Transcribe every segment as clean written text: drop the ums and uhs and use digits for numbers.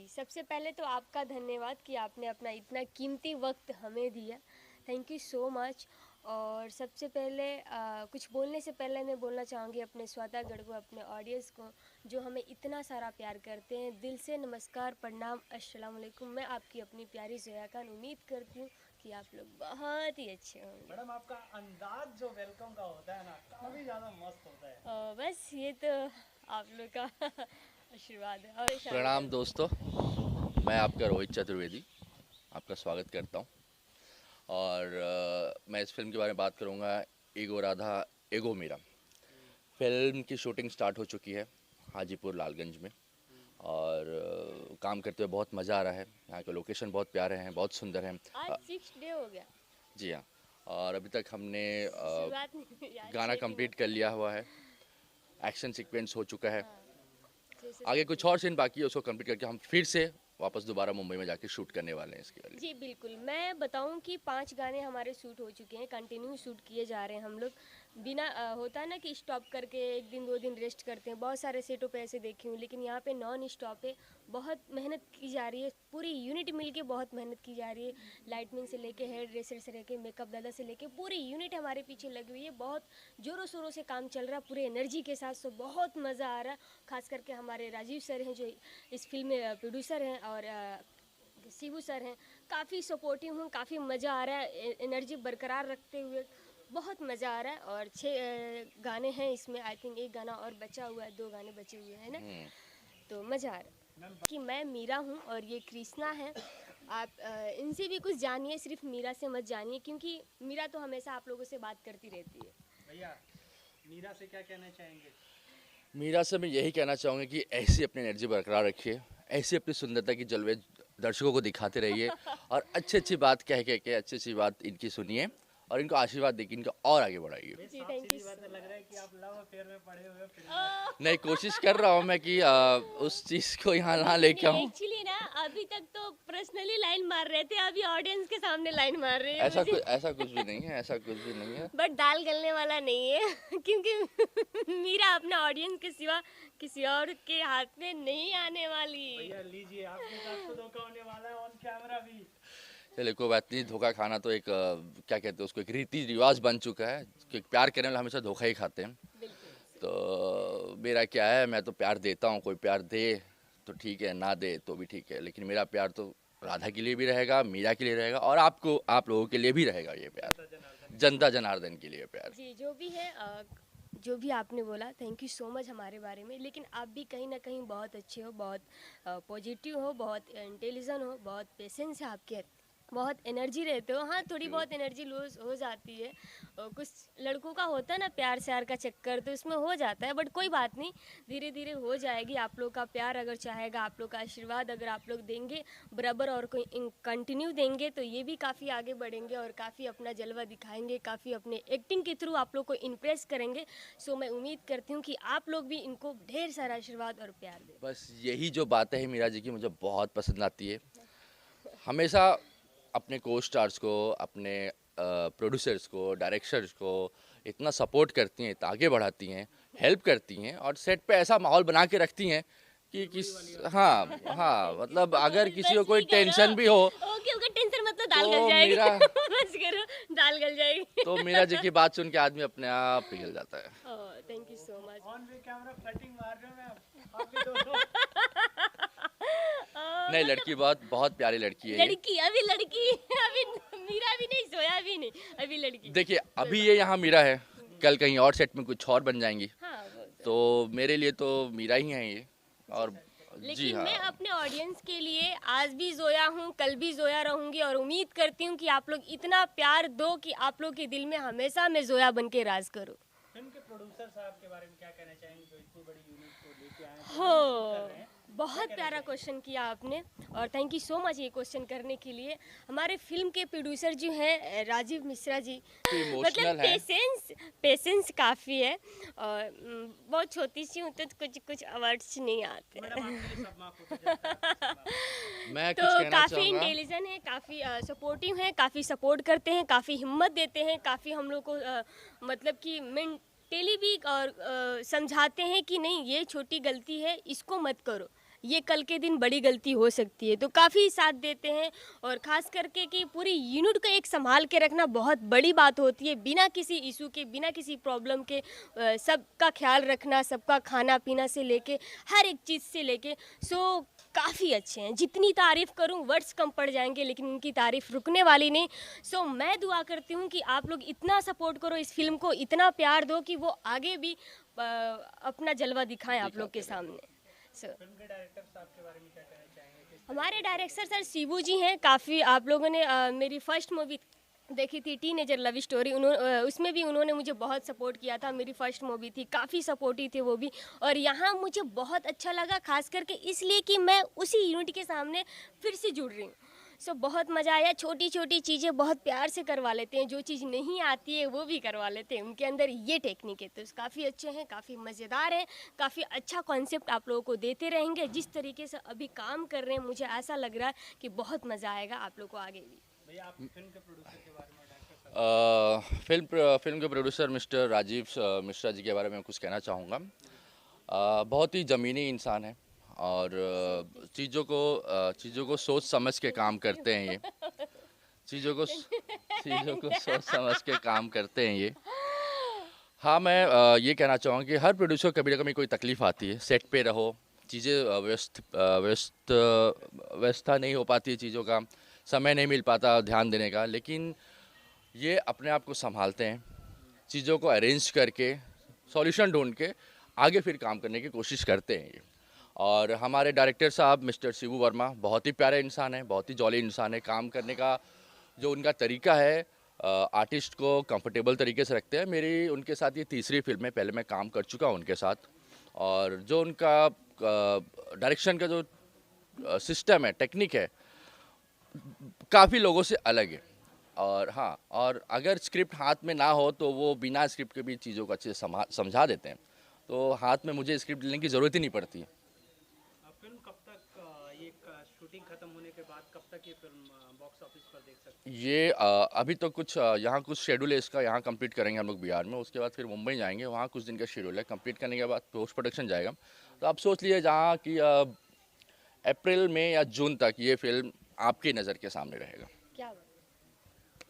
सबसे पहले तो आपका धन्यवाद कि आपने अपना इतना कीमती वक्त हमें दिया। Thank you so much. और सबसे पहले कुछ बोलने से पहले मैं बोलना चाहूँगी अपने श्रोतागण को, अपने ऑडियंस को जो हमें इतना सारा प्यार करते हैं। दिल से नमस्कार, प्रणाम, अस्सलाम वालेकुम। मैं आपकी अपनी प्यारी जोया खान उम्मीद करती हूँ कि आप लोग बहुत ही अच्छे होंगे। मैडम आपका अंदाज जो वेलकम का होता है ना, काफी ज्यादा मस्त होता है। बस ये तो आप लोग का आशीर्वाद है। और प्रणाम दोस्तों, मैं आपका रोहित चतुर्वेदी आपका स्वागत करता हूं। और मैं इस फिल्म के बारे में बात करूंगा, एगो राधा एगो मीरा। फिल्म की शूटिंग स्टार्ट हो चुकी है हाजीपुर लालगंज में। और काम करते हुए बहुत मज़ा आ रहा है। यहाँ के लोकेशन बहुत प्यारे हैं, बहुत सुंदर हैं। आज 6 डे हो गया। जी हाँ। और अभी तक हमने शुरुआत नहीं यार, गाना 6 दिन कंप्लीट कर लिया हुआ है। एक्शन सीक्वेंस हो चुका है। हाँ, जैसे आगे कुछ और सीन बाकी है, उसको कंप्लीट करके हम फिर से वापस दोबारा मुंबई में जाके शूट करने वाले हैं इसके वाले। जी बिल्कुल। मैं बताऊं कि 5 गाने हमारे शूट हो चुके हैं, कंटिन्यू शूट किए जा रहे हैं हम लोग बिना होता है ना कि स्टॉप करके 1 दिन 2 दिन रेस्ट करते हैं। बहुत सारे सेटों पे ऐसे देखी हूँ, लेकिन यहाँ पे नॉन स्टॉप है। बहुत मेहनत की जा रही है, पूरी यूनिट मिलके बहुत मेहनत की जा रही है। लाइटमैन से लेके हेयर ड्रेसर से लेके मेकअप दादा से लेके पूरी यूनिट हमारे पीछे लगी हुई है। बहुत ज़ोरों शोरों से काम चल रहा है, पूरे एनर्जी के साथ। सो बहुत मज़ा आ रहा है। खास करके हमारे राजीव सर हैं जो इस फिल्म में प्रोड्यूसर हैं, और शिबू सर हैं। काफ़ी सपोर्टिव हूँ, काफ़ी मज़ा आ रहा है, एनर्जी बरकरार रखते हुए बहुत मज़ा आ रहा है। और 6 गाने हैं इसमें। आई थिंक 1 गाना और बचा हुआ है, 2 गाने बचे हुए हैं ना, तो मज़ा आ रहा है। कि मैं मीरा हूँ और ये कृष्णा है। आप इनसे भी कुछ जानिए, सिर्फ मीरा से मत जानिए, क्योंकि मीरा तो हमेशा आप लोगों से बात करती रहती है। भैया मीरा से क्या कहना चाहेंगे? मीरा से मैं यही कहना चाहूँगा कि ऐसी अपनी एनर्जी बरकरार रखिए, ऐसी अपनी सुंदरता की जलवे दर्शकों को दिखाते रहिए। और अच्छी अच्छी बात कह के अच्छी अच्छी बात इनकी सुनिए और इनको आशीर्वाद देके इनको और आगे बढ़ाइए। जी, साफ थैंक सीधी यू बात है, सो लग रहा है मच। कि आप लव अफेयर में पड़े हुए हो फिल्म। नहीं, कोशिश कर रहा हूँ मैं कि उस चीज़ को यहाँ ना लेके आऊँ। एक्चुअली ना अभी तक तो पर्सनली लाइन मार रहे थे, अभी ऑडियंस के सामने लाइन मार रहे हैं मुझे। ऐसा कुछ भी नहीं है, ऐसा कुछ भी नहीं है। बट दाल गलने वाला नहीं है क्योंकि मीरा अपने ऑडियंस के सिवा किसी और के हाथ में नहीं आने वाली। भैया लीजिए, आपके साथ तो धोखा होने वाला है ऑन कैमरा भी। चलिए कोई बात नहीं, धोखा खाना तो एक क्या कहते हैं उसको, एक रीति रिवाज बन चुका है कि प्यार करने वाले हमेशा धोखा ही खाते हैं। बिल्कुल। तो मेरा क्या है, मैं तो प्यार देता हूँ। कोई प्यार दे तो ठीक है, ना दे तो भी ठीक है, लेकिन मेरा प्यार तो राधा के लिए भी रहेगा, मीरा के लिए रहेगा, और आप लोगों के लिए भी रहेगा ये प्यार, जनता जनार्दन के लिए प्यार। जी जो भी है, जो भी आपने बोला, थैंक यू सो मच हमारे बारे में। लेकिन आप भी कहीं ना कहीं बहुत अच्छे हो, बहुत पॉजिटिव हो, बहुत इंटेलिजेंट हो, बहुत पेशेंस है आपके, बहुत एनर्जी रहते हो। हाँ, थोड़ी बहुत एनर्जी लूज हो जाती है, और कुछ लड़कों का होता है ना प्यार श्यार का चक्कर, तो इसमें हो जाता है। बट कोई बात नहीं, धीरे धीरे हो जाएगी। आप लोग का प्यार अगर चाहेगा, आप लोग का आशीर्वाद अगर आप लोग देंगे बराबर और कोई कंटिन्यू देंगे, तो ये भी काफ़ी आगे बढ़ेंगे और काफ़ी अपना जलवा दिखाएंगे, काफ़ी अपने एक्टिंग के थ्रू आप लोग को इम्प्रेस करेंगे। सो मैं उम्मीद करती हूँ कि आप लोग भी इनको ढेर सारा आशीर्वाद और प्यार दें। बस यही जो बातें हैं मीरा जी की मुझे बहुत पसंद आती है। हमेशा अपने को स्टार्स को, अपने प्रोड्यूसर्स को, डायरेक्टर्स को इतना सपोर्ट करती हैं, इतना आगे बढ़ाती हैं, हेल्प करती हैं, और सेट पे ऐसा माहौल बना के रखती हैं कि हाँ हाँ, मतलब अगर किसी को कोई टेंशन भी हो ओके ओके, टेंशन मतलब दाल तो गल जाएगी। मीरा बस करो, दाल गल जाएगी। तो मीरा जी की बात सुन के आदमी अपने आप पिघल जाता है। Thank you so much. On way camera flirting मार रहे हो मैम, आप भी दोनों। नहीं, लड़की बहुत बहुत प्यारी लड़की है ये। लड़की अभी मीरा भी नहीं, सोया भी नहीं, अभी लड़की। देखिए अभी ये यहाँ मीरा है, कल कहीं और सेट में कुछ और बन जाएंगी, हाँ तो मेरे लिए तो मीरा ही है ये। और जी लेकिन हाँ, मैं अपने ऑडियंस के लिए आज भी जोया हूँ, कल भी जोया रहूंगी, और उम्मीद करती हूँ कि आप लोग इतना प्यार दो कि आप लोग के दिल में हमेशा मैं जोया बन के राज करूँ। फिल्म के प्रोड्यूसर साहब के बारे में क्या कहना चाहेंगे जो इतनी बड़ी यूनिट को लेके आए हैं, हो, बहुत प्यारा क्वेश्चन किया आपने, और थैंक यू सो मच ये क्वेश्चन करने के लिए। हमारे फिल्म के प्रोड्यूसर जो हैं राजीव मिश्रा जी, मतलब इमोशनल है। पेशेंस काफ़ी है। और बहुत छोटी सी हूँ तो कुछ अवार्ड्स नहीं आते। मैडम आपके लिए सब माफ होता जाता है। मैं तो कुछ कहना काफ़ी चाहूँगा। इंटेलिजेंट है, काफ़ी सपोर्टिव हैं, काफ़ी सपोर्ट करते हैं, काफ़ी हिम्मत देते हैं, काफ़ी हम लोग को मतलब कि मेंटली भी और समझाते हैं कि नहीं ये छोटी गलती है, इसको मत करो, ये कल के दिन बड़ी गलती हो सकती है। तो काफ़ी साथ देते हैं और ख़ास करके कि पूरी यूनिट को एक संभाल के रखना बहुत बड़ी बात होती है, बिना किसी इशू के, बिना किसी प्रॉब्लम के सबका ख्याल रखना, सबका खाना पीना से लेके हर एक चीज़ से लेके। सो काफ़ी अच्छे हैं, जितनी तारीफ़ करूं वर्ड्स कम पड़ जाएंगे, लेकिन उनकी तारीफ़ रुकने वाली नहीं। सो मैं दुआ करती हूं कि आप लोग इतना सपोर्ट करो, इस फिल्म को इतना प्यार दो कि वो आगे भी अपना जलवा दिखाएं आप लोग के सामने। सो फिल्म के डायरेक्टर साहब के बारे में क्या कहना चाहेंगे? हमारे डायरेक्टर सर शिबू जी हैं। काफ़ी आप लोगों ने मेरी फर्स्ट मूवी देखी थी टीनेजर लव स्टोरी, उसमें भी उन्होंने मुझे बहुत सपोर्ट किया था। मेरी फर्स्ट मूवी थी, काफ़ी सपोर्टिव थे वो भी। और यहाँ मुझे बहुत अच्छा लगा, खास करके इसलिए कि मैं उसी यूनिट के सामने फिर से जुड़ रही हूँ। सो बहुत मज़ा आया। छोटी छोटी चीज़ें बहुत प्यार से करवा लेते हैं, जो चीज़ नहीं आती है वो भी करवा लेते हैं। उनके अंदर ये टेक्निक है। तो काफ़ी अच्छे हैं, काफ़ी मज़ेदार हैं, काफ़ी अच्छा कॉन्सेप्ट आप लोगों को देते रहेंगे। जिस तरीके से अभी काम कर रहे हैं, मुझे ऐसा लग रहा है कि बहुत मज़ा आएगा आप लोग को आगे भी। भैया, आप फिल्म के प्रोड्यूसर के बारे में, डायरेक्टर साहब फिल्म के प्रोड्यूसर मिस्टर राजीव मिश्रा जी के बारे में कुछ कहना चाहूँगा। बहुत ही ज़मीनी इंसान है और चीज़ों को सोच समझ के काम करते हैं ये। चीज़ों को सोच समझ के काम करते हैं ये। हाँ, मैं ये कहना चाहूँगा कि हर प्रोड्यूसर कभी ना कभी कोई तकलीफ़ आती है। सेट पे रहो, चीज़ें व्यवस्था नहीं हो पाती है, चीज़ों का समय नहीं मिल पाता ध्यान देने का, लेकिन ये अपने आप को संभालते हैं, चीज़ों को अरेंज करके सॉल्यूशन ढूंढ के आगे फिर काम करने की कोशिश करते हैं ये। और हमारे डायरेक्टर साहब मिस्टर शिबू वर्मा बहुत ही प्यारे इंसान हैं, बहुत ही जॉली इंसान है। काम करने का जो उनका तरीका है, आर्टिस्ट को कंफर्टेबल तरीके से रखते हैं। मेरी उनके साथ ये तीसरी फिल्म है, पहले मैं काम कर चुका हूँ उनके साथ। और जो उनका डायरेक्शन का जो सिस्टम है, टेक्निक है, काफ़ी लोगों से अलग है। और हाँ, और अगर स्क्रिप्ट हाथ में ना हो तो वो बिना स्क्रिप्ट के भी चीज़ों को अच्छे से समझा देते हैं। तो हाथ में मुझे स्क्रिप्ट लेने की ज़रूरत ही नहीं पड़ती है। फिल्म कब तक, ये शूटिंग खत्म होने के बाद कब तक ये फिल्म बॉक्स ऑफिस पर देख सकते हैं? ये अभी तो कुछ यहाँ कुछ शेड्यूल है इसका, यहाँ कंप्लीट करेंगे हम लोग बिहार में, उसके बाद फिर मुंबई जाएंगे, वहाँ कुछ दिन का शेड्यूल है। कंप्लीट करने के बाद पोस्ट प्रोडक्शन जाएगा। तो आप सोच लीजिए जहाँ कि अप्रैल में या जून तक ये फिल्म आपकी नज़र के सामने रहेगा। क्या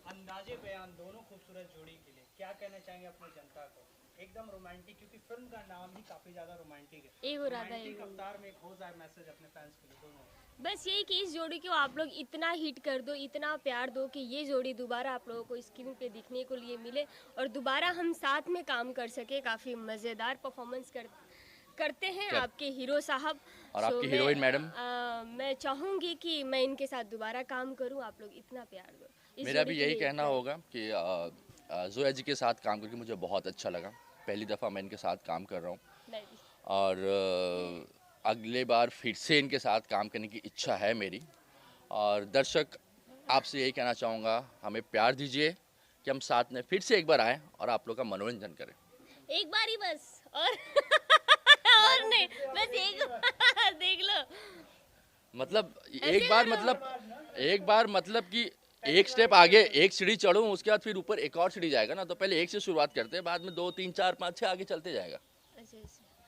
अंदाजे बयान दोनों खूबसूरत जोड़ी के लिए क्या कहना चाहेंगे अपनी जनता को? एकदम रोमांटिक, क्योंकि फिल्म का नाम ही काफी ज्यादा रोमांटिक है। एगो राधा रोमांटिक एगो। अवतार में एक हो जाए मैसेज अपने फैंस के लिए दोनों। बस यही कि इस जोड़ी को आप लोग इतना हिट कर दो, इतना प्यार दो कि ये जोड़ी दोबारा आप लोगों को स्क्रीन पे दिखने को लिए मिले और दोबारा हम साथ में काम कर सके। काफ़ी मज़ेदार परफॉर्मेंस करते हैं आपके हीरो साहब और आपकी हीरोइन मैडम। मैं चाहूँगी कि मैं इनके साथ दोबारा काम करूँ। आप लोग इतना प्यार दो। मेरा भी यही कहना होगा कि जोया जी के साथ काम करके मुझे बहुत अच्छा लगा। पहली दफ़ा मैं इनके साथ काम कर रहा हूँ और अगले बार फिर से इनके साथ काम करने की इच्छा है मेरी। और दर्शक, आपसे यही कहना चाहूँगा, हमें प्यार दीजिए कि हम साथ में फिर से एक बार आएँ और आप लोग का मनोरंजन करें। एक बार ही बस और और नहीं, बस एक देख लो। मतलब एक बार मतलब कि एक स्टेप आगे, एक सीढ़ी चढ़ूं, उसके बाद फिर ऊपर एक और सीढ़ी जाएगा ना। तो पहले एक से शुरुआत करते हैं, बाद में 2 3 4 5 6 आगे चलते जाएगा। मैं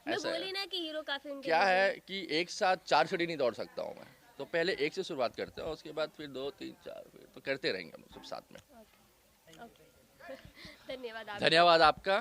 ऐसा है। बोली ना कि हीरो काफी उनके क्या है कि एक साथ 4 सीढ़ी नहीं दौड़ सकता हूँ मैं। तो पहले एक से शुरुआत करते हैं, उसके बाद फिर 2 3 4 फिर तो करते रहेंगे हम सब साथ में। धन्यवाद धन्यवाद आपका।